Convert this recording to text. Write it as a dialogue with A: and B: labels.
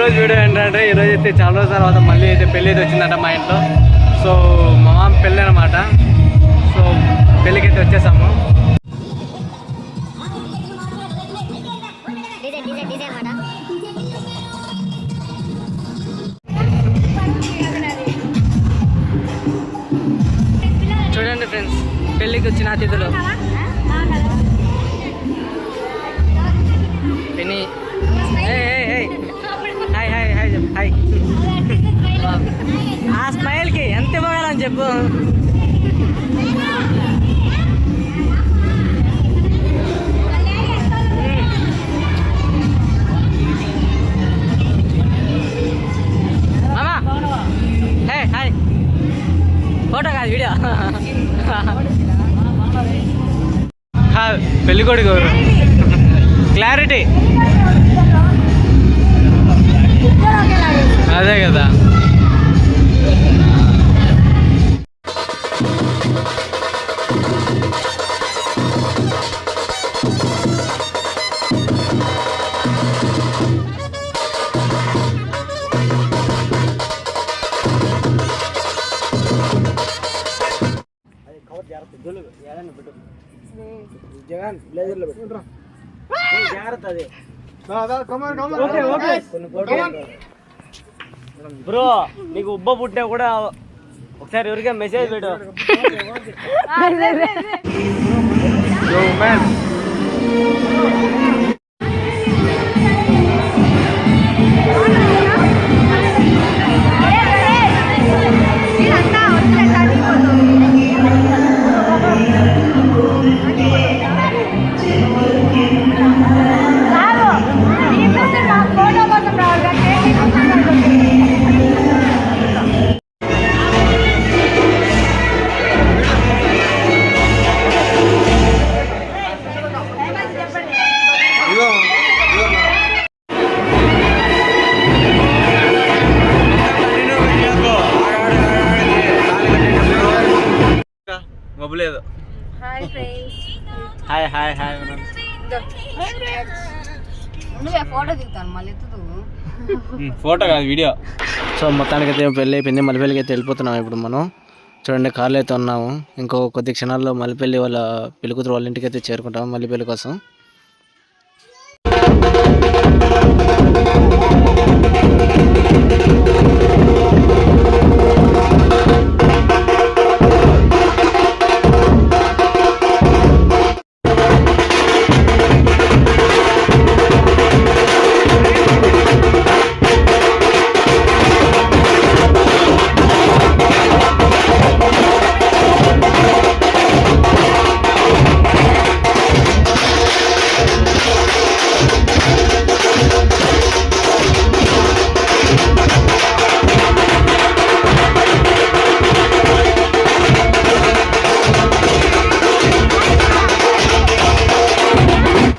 A: ఈరోజు వీడియో ఏంటంటే ఈరోజు అయితే చాలా రోజుల తర్వాత మళ్ళీ అయితే పెళ్ళి అయితే వచ్చిందంట మా ఇంట్లో. సో మా మామ పెళ్ళి అనమాట. సో పెళ్ళికి అయితే వచ్చేసాము. చూడండి ఫ్రెండ్స్, పెళ్ళికి వచ్చిన అతిథులు. పిన్ని హాయ్ హాయ్ హాయ్ హాయ్. ఆ స్మైల్కి ఎంత ఇవ్వగలని చెప్పు. మామా హాయ్ హాయ్. ఫోటో కాదు, వీడియో. పెళ్ళి కొడుకు క్లారిటీ అదే కదా. బ్రో నీకు ఉబ్బ పుట్టినా కూడా ఒకసారి ఎవరికైనా మెసేజ్ పెట్టు. మబ్బులేదు. Hi hi hi. ఫోటో కాదు, వీడియో. సో మొత్తానికి అయితే పెళ్ళి అయిపోయింది. మల్లెపల్లికి అయితే వెళ్ళిపోతున్నాం ఇప్పుడు మనం. చూడండి, కార్లో అయితే ఉన్నాము. ఇంకో కొద్ది క్షణాల్లో మల్లెపల్లి వాళ్ళ పెళ్ళికూతురు వాళ్ళ ఇంటికి అయితే చేరుకుంటాము మల్లెపల్లి కోసం.